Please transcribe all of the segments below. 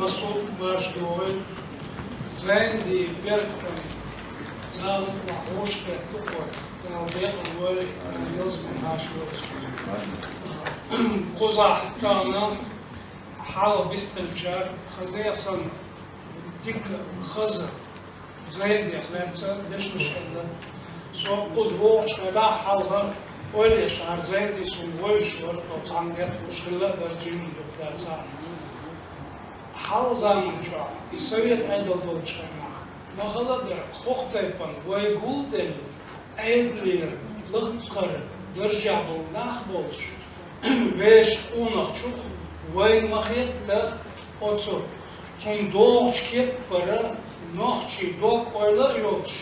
مسؤول باش دوي زين دي بيرتن لا محوش كتوكو لا بيت الولي يزمن هاشوش قزح كان حاله باستنجار خزيه صن ديك خزر زين دي خلانسا ديش مشكلة سو قزبوش كلا حاضر ولي شعر زين دي سون ويشور أو تعميات مشكلة درجين يبدأ حاضر من شو يسويت عدل دوتشنا ما خلد خوختيبان ويقول عيدلير لقر درجة بالناخ بولش ويش ونخشوخ وين مخيط تا أتصور تون دوغش كيب برا نخشي دوغ ويلا يوش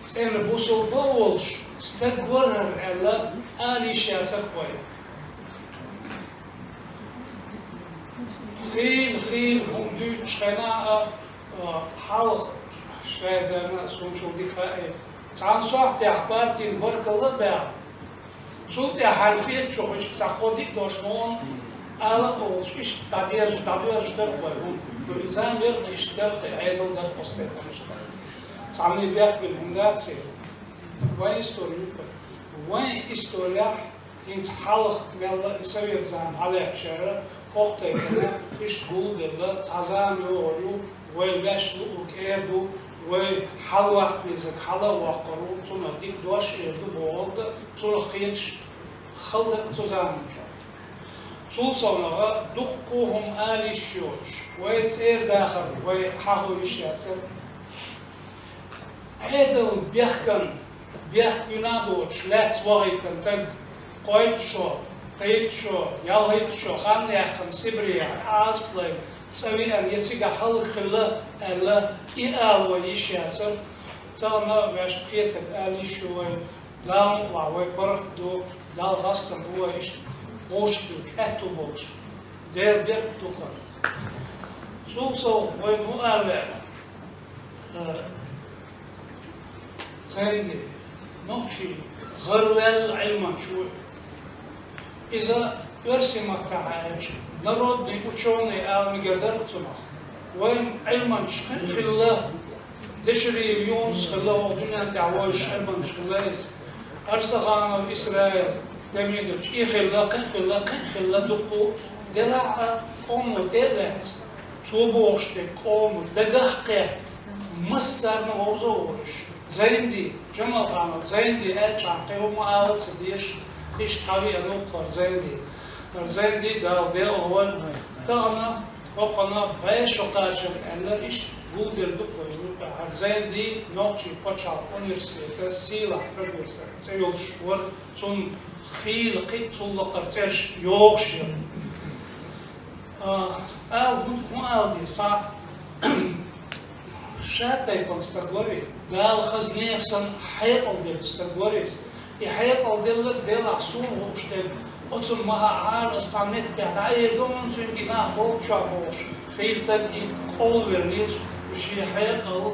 سين بوصل بولش استقرر على آلي شاتك وين خيل هم دوت شخناء حلق شايدنا سوشو ديخائي تعال صح تحبارتي برك الله بيع شو تحرفيت شو إيش تأخذي دوشمون على أول إيش تديرج دربهم بالإنسان يرد إيش درت عيدل در قصته تعمل بيخ بالهندسة وين استوريك وين استوريا إنت حلق ملا يسوي زمان على شارع وقتها كنا إيش تقول ده تعزام يوريو ويلاش وكيدو وحلوة بيزك حلوة وقرو تونا ديك دوش يدو بوغد تونا خيتش خلق تزامنش تو صنعا دقوهم آلي شيوش ويتير داخل ويحاول يشياتر عيدل بيخ ينادوش لات وغيتن تق قويت شو قيت شو يالغيت شو خان يحكم سبريا عازبلي سوي أن يتيجا حلق خلا ألا إيال ويشياتر تانا باش بخيتك آلي شوي دام وعوي برخ دو دال غاستن هو إيش بوش بالكاتو بوش دير دوكر سوسو ويمو آلا سيدي نوشي غرول علما شوي إذا يرسم التعايش نرد بيقولوني آل مقدرتنا وين علما خلا دشري يونس خلا ودنيا تعواش علما خلاص أرسخان إسرائيل دميدش خلا دقو دلع قوم دلعت توبوشتك قوم دققت مصر نوزورش زيندي جمال خانم زيندي أرجع قوم آل تديش تيش قوي أنوقر زيندي دال أول تانا وقنا باش وقاجر أن إيش بودر بقول زيندي نوتشي بتشال أونيرسيتا سيلا برجسر سيول شور تون خيل قيت ولا قرتش يوش مو دي صح شاتي فاستغوري دال خزني أحسن حياة ديال استغوريس يحياة ديال عصور وبشتى أتصل مها عار استعملت تعاير دون سنجنا هو شابوش خيل تدي أولوريس وشي حياة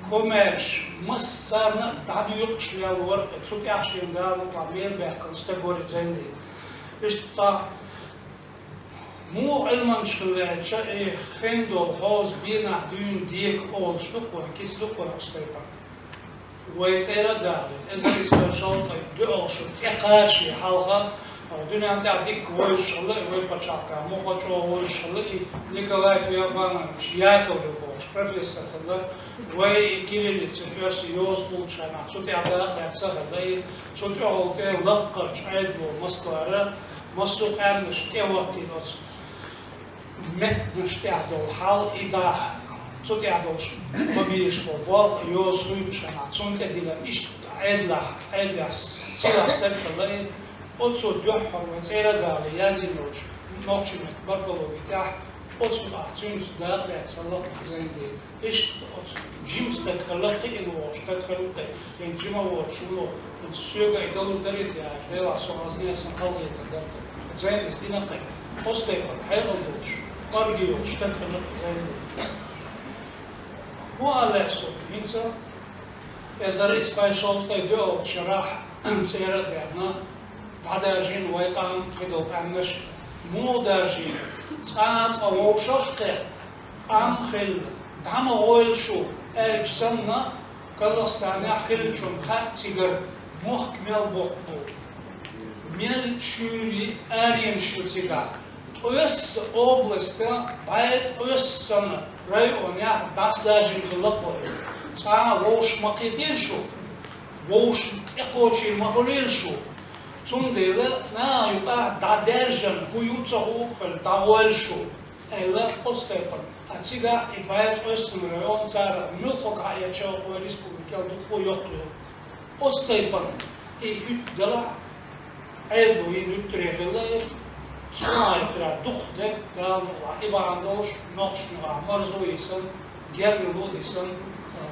كوميرش مصرنا تعدي يقش لي الورق تسوق عشان دال وطعمير بيحكم استغوري زيندي إشتا مو علما شغلات شيء خندو هوز بينا دون ديك أول شلوك وحكيس لوك ورقستيبا ويسير دالي إذا يسير شلطي دول شلط إقاشي حالها دنيا تعديك ويش شلطي ويبتشاكا مو خدشو ويش شلطي نيكولاي فيابانا شياكو يبوش بروفيسور خلا ويكيلي تسيرسي يوز بولشانا تسوتي عدالة يعتسا خلا تسوتي أولتي لقرش عيدو مسكوارا مسوق عمش كيواتي دوس متنش تعدل حال إذا تعدلش مبيش بوال يوز ويبشنا تون تديلا إيش عدلا سيلا استدخل أتصو جحر وتيرا دالي يازينوش نوتشي برضو بتاع أتصو أحتيمش دالي صلاة زين دي إيش جيم استدخلت إلوش استدخلت يعني جيم وش شلو السوق يدلو دريت يا فيلا صوازني سنقضي تدل زين استينا قيم فستيبل حيل الدوش قرقيوش تدخلت زين دي هو على سوق إنسا إذا رئيس بايشوف تيجو شرح سيرة ديالنا بعد أرجين ويقام خدو أمش مو دارجين ساعات أو شخص Амхел, дама гойлшу, эльчсанна, Казахстане хилчун хатцигар мохкмел бохбу. Мел чури арien шутига. Өс областы байт өссаны районя дастажин хилапой. Са вош макетеншу, вош экочи махулелшу. Цундела на юта дадержан хуюцаху хэл дагуэлшу. Эла остепан. Ацига и байт өссаны район зара милхок аячау республика духу йохту. Остепан и хютдела Elbu in Utrecht Smaitra duchte dan Ibarandos nog snel Marzo is een Gerlud is een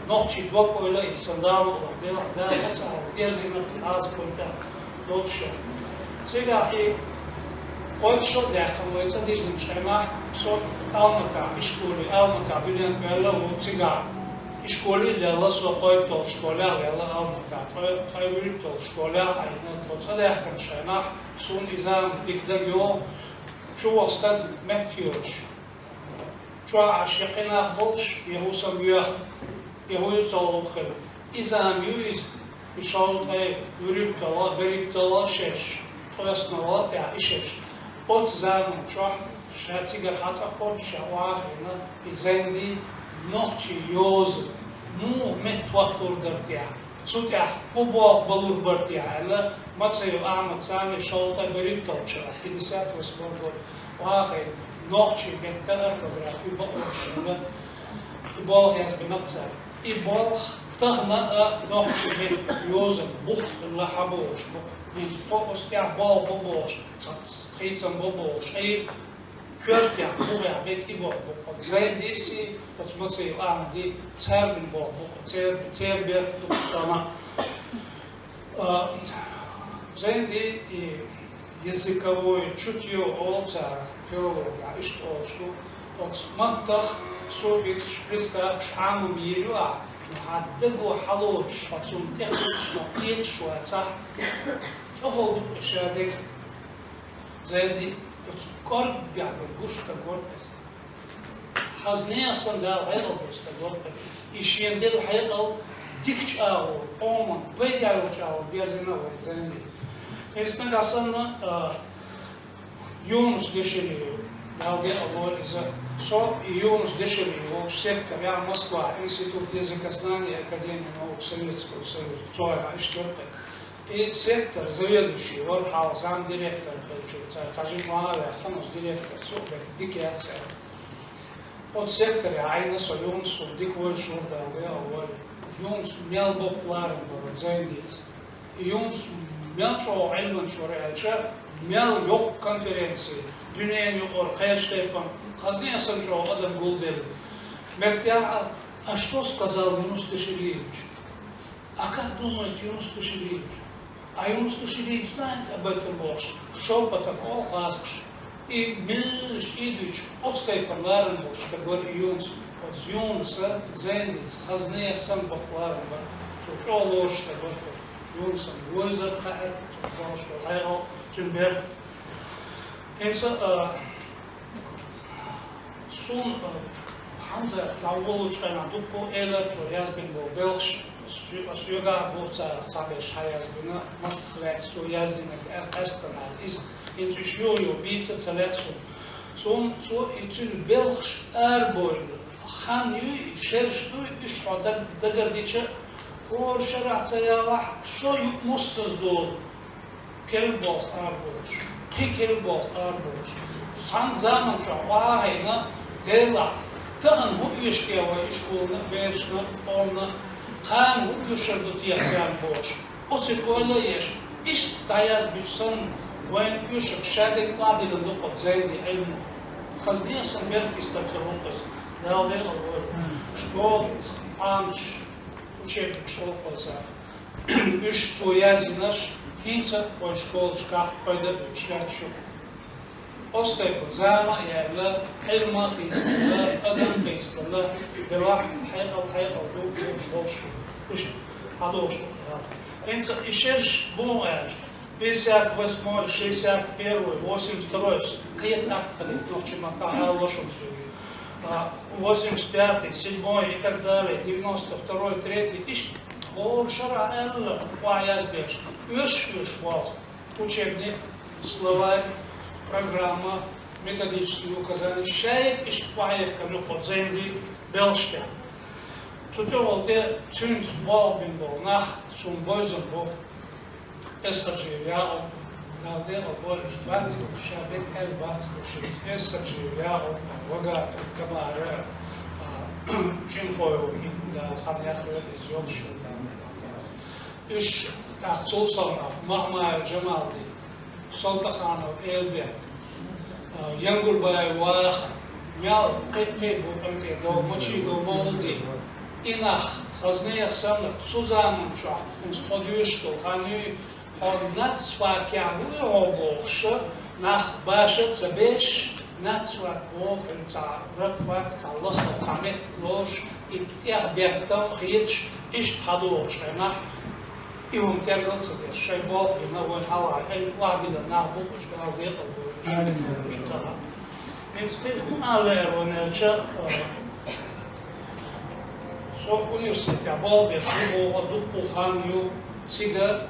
nog chi dvokoila is een dan of de daar is al dezin az konta dotcho. Сега и Ocho dechamo is a dizin schema so Almata Almata bilen bella utiga İşkoli lella sokoy tol şkola lella almata tayviri tol şkola ayna tolsa da yakın şeyna sun izam dikder yo şu vastat metiyoruz şu aşıkına bolş yehusam yehuyut sağlık khel izam yüz işaz tay yürüp dala verip dala şeş toyasnava ta işeş ot zaman şu şatsigar hatsakot şawahina izendi Nohçi yoz mu metvatur dertiya sutya pobol balur bertiya ala matsayo amat sami şolta berit tolça 50 responde wahe nohçi genter fotografi bolşuna bol yaz benatsa I bol tahna nohçi yoz buh la habosh biz postya bol bobosh tsitsam bobosh Kürtja, Buja, bet I bol. Zijn deze, dat moet je aan die Serbinbol, Serbië, Tama. Zijn die языковое чутье олца филология, и что от маттах собит шприста шаму мируа, хаддегу халоч, отсум технично печу отца. Того шадек зайди Kort gada, gusta gorpes. Hazne sandal hayal gusta gorpes. İşyendel hayal dikç ağır, oman, bedel ağır diyazına var zendi. Esnaf aslında Yunus deşeliyor. Dalga alıyor ise so Yunus deşeliyor. O sektör ya Moskva Institut Языка Знания Академии наук Советского Союза. Çoğu iştirdi. И сектор заведующий, Орхал, сам директор, Цажик Муаве, Хамус директор, супер, дикиация. От сектора Айнас, Юнс, Диквой Шурда, Юнс мел Бопларен, Зайдиц. Юнс мел Чо Айлман Шурайча, мел Йок конференции, Дюнейн Юкор, Кайштепан, Хазнесан Чо, Адам Гулдер. Мектя, а что сказал Юнус Кашелевич? А как думает Юнус Кашелевич? А Юнус Кашелевич знает об этом больше. Шепотом, о, ласкш. И Милш Идович, отстайпан ларен больше, как говорит Юнус. От Юнуса, Зенец, Хазнея, сам Бахларен, что ложь, как говорит Юнусом, Войзер, Хайр, что Хайрал, Чумбер. Инса, Сун, Хамза, Лауголучкана, Дупо, Элер, Язбин, Белш, Suga Boca Sabes Hayazbuna, Matlet, so Yazinek, Estanal, is intuition, Pizza Selection. So it's in Belch Airborne. Han you, Sherstu, Ishwa, Dagardicha, or Sharatayala, show you monsters do. Kelbos Arbors, Kikelbos Arbors. San Zamancha, Wahina, Dela, Tan, who you scale, Ishkuna, Bersna, Orna. Хан ушерду тиасян бош. Оцикойло еш. Иш таяз бичсон вен ушер шадек кладил докот зайди эльму. Хазнесан беркистер керункас. Далдел ор. Школ амч учеб школ полса. Үш туязинаш хинца ой школ шкаф пайда бичлячу. Остайко зама явла эльма хистла адам хистла дела хайал болшу. Уж адошку. Энца ишерш бумаж 58, 61, 82, кает актали, ночи мака лошом сюги. 85, 7 и так далее, 92, 3, ишь, шара элла, yazбеш. Üç var. Учебник, словарь, программа, методические указания. Şayet iş bayraklarını podzendi belşte. Tutuyor da tüm balbin bol, nah, sun boyzun bol. Esacı ya o. Galde o boyz, batsko, şabet el batsko, şit. Esacı ya o. Vaga, kabare. Çin koyu, da haniyakları izliyor şu. İş tahsil sonra Mahmar Cemal'di, Sultanov Elbek, Yangurbay Vah, Mel Pepe bu ülke do moçi do moldi, inak hazneye sanık Suzan'ın şu an, institüyüştü, hani ornat svakyavu oluşu, nach başa zabeş, nat svak o kırta, rakvak Allah kamet loş, ihtiyar bektam hiç iş hadoş, nah İmam tergilse de şey bol na o hava el vadide na bu uçlar diye kalıyor. Işte aler onelça so üniversite bol bir şey o dupul hanyu siga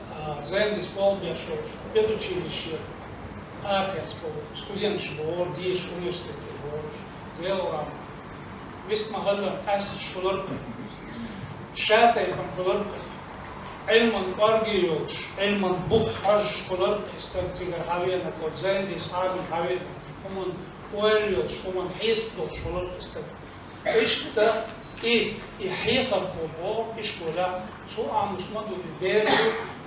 zendis bol bir şey pedучилище архец bol студентский bol diş üniversite bol diyorlar biz mahalle asıl şular şate yapıyorlar علما أرجيوش علما بحج خلق استنتج حوينا كود زين دي صعب حوينا هم واريوش هم حيستوش خلق استنتج إيش بتا إيه يحيق الخبور إيش كلا سواء مسمى بيرو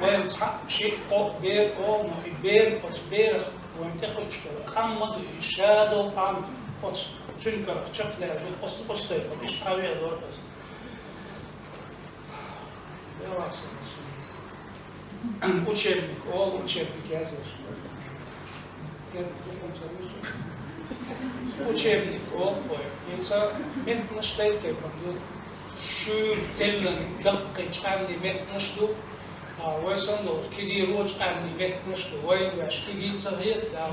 وين صح شيء قو بير قو ما في بير قص بير وين تقول شكله أما إشادة عن قص شنكر شكله قص قص تيجي إيش حوي دور قص Учебник, учебник я здесь. Учебник, insan metnişteyken şu tellen dakika çıkardı metniştu. Oysan da kidi roç çıkardı metniştu. Oy baş kidi sahiyet da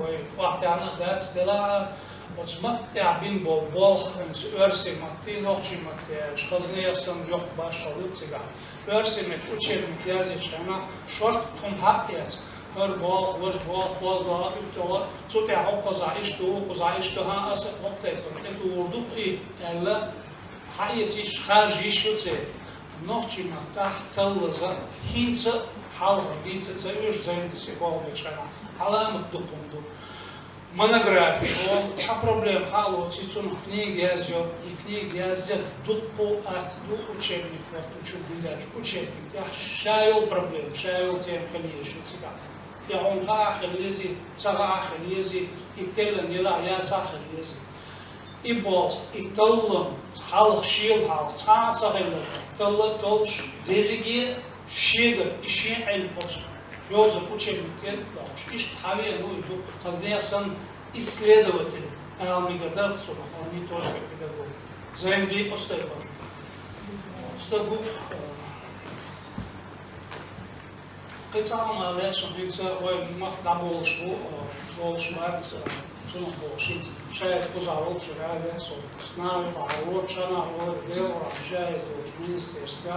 oy vaktana ders dela otsmatta bin bol örse matte noçi matte şazneyasan yok başalık çıkar. Örsemek учебник yazışana short tom hapyat. Her bol hoş bol üptolar. Sote hoqaza iştu ha as hoqtaytım. Et urdu i ella hayetiş kharji şutse. Noçi matta tallaza hinsa halga ditse çevir zendisi kolbeçana. Alamet dokundu. Монография, а проблем хало, цицун книги yazıyor, книги yazıyor, дупу от учебников, учебник, я шайл проблем, шайл тем количество цыган. Я он хахел ези, цагахел ези, и телен ела я цахел ези. И бол, и толлом, халық шил халық, цахел, толлы толш, делеги шегер, иши эль болсын. Yozuk учебниктер, işte tabii bu kazneyasan исследователь, мигрантов, орнитолог, педагог. Зайди остаёт. Что був Кецам лешон динца ой мах даболшу, волшмарц, цунах волшит. Шаят позавол чурале, со снали парочана, ой дел, шаят в министерстве.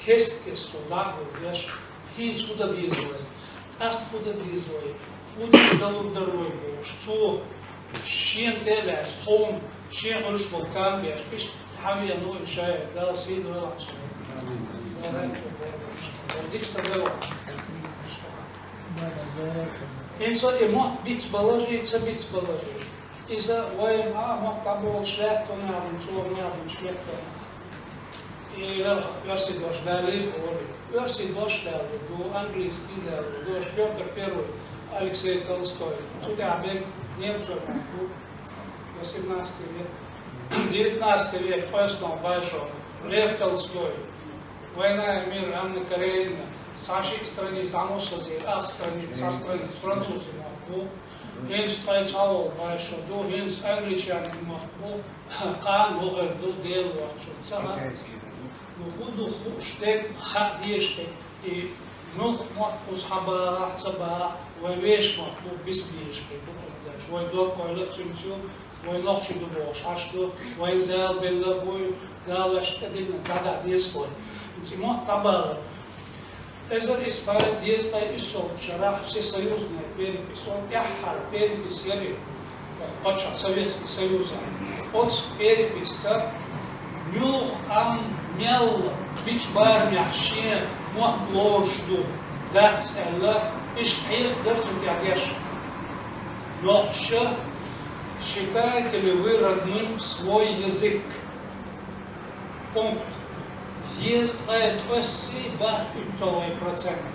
Кест солдат деш Хинс куда дизлой, так куда дизлой, куда дорогой, что шен теле, хон, шен лишь волкан беш, пиш хавия ной шай, да сид релакс. Инса эмот бит балари, ца бит балари. Иза вай мот табол шлет, он явен, цулом явен шлет. И версии дождали, версии дождали, до английский дали, до Петр I, Алексей Толстой, Тулябек, немцев, 18 век, 19 век, пояснил Большов, Лев Толстой, Война и мир, Анна Каренина, со всех страниц, со страниц французов, Венс Трайцалов Большов, до Венс Англичан, Кан, Логер, до Делу, وخذوا شتك خديشتك نخ مطقوس حبا صبا وبيش مطقوس بس بيش بيش ويدوق ويلق تمشوا وينقش دبوش عشتو ويدال باللبوي دال اشتدين دادا ديسوي انتي مو طبعا إذا إسبار ديز باي إسول شرح في سيوزنا بيري إسول تحر بيري بسيري وقتش Советский Союз от بيري بيستر ميلوخ أم ميل بيش بار محشي مو لورشدو داتس إلا إيش حيث درسوا تعديش نوحشة считаете ли вы родным свой язык? Пункт. Есть процент,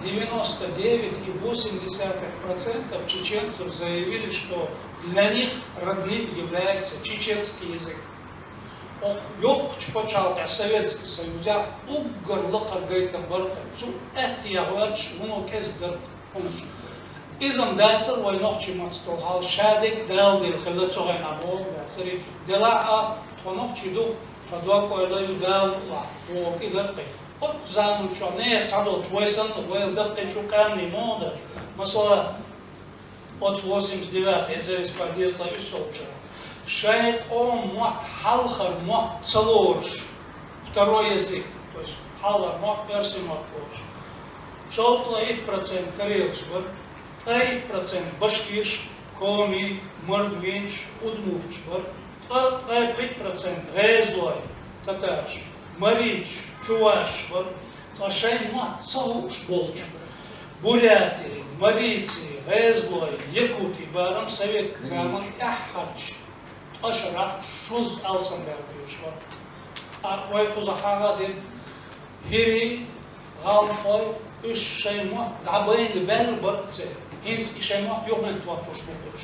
99,8% чеченцев заявили, что для них родным является чеченский язык. Yok почалка Советский Союз, угорлыка гайта барта, цу эти ягварч, уно кездер помощь. إذا داسر وينقش مستوى شادك دال دل خلت صغير نبوه داسري دلعة تنقش دو تدوق ولا يدال لا هو كذا قي قد زمان شو نيح تعدل شويسن ويل دقي شو كامني مودا مثلا от 89 إذا إسباديس لا يسولش شيء مات حلخر مات صلورش второй язык то есть حلخر مات перси мат кош шоутла 1% карелш 3% башкирш, коми, мордвинш, удмурч, 5% резлой, татарш, марич, чуваш, ташайма, сауш, болч, буряти, марицы, резлой, якути, барам, совет, заман, тяхарч, ташара, шуз, алсанбербиш, а вай кузахага дин, хири, галпой, üç şey var. Dabei bel bartse. Ins şey var yok ne tuat boşlukmuş.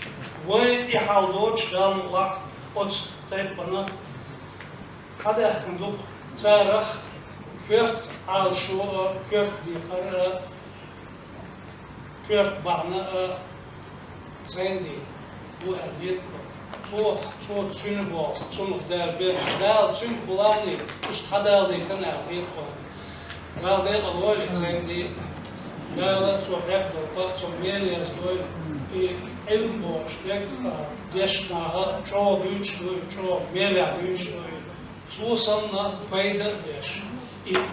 Ve ihaldor çıkan lak ot taypana. Kada kunduk çarah kört al şu kört diye kört bağına sendi bu aziyet çok sünü bu çok derbe dal sün kullanı üç kadar diye tane aziyet var. قال ده الأول زندي قال شو حق وقت شو ميل يسوي علم بوش ديشناها شو بيش شو ميل بيش شو صنع فايدة ديش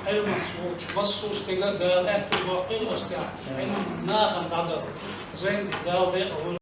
علم شو بس شو استجاب ده أكتر واقع أستع علم ناخن قدر زندي قال ده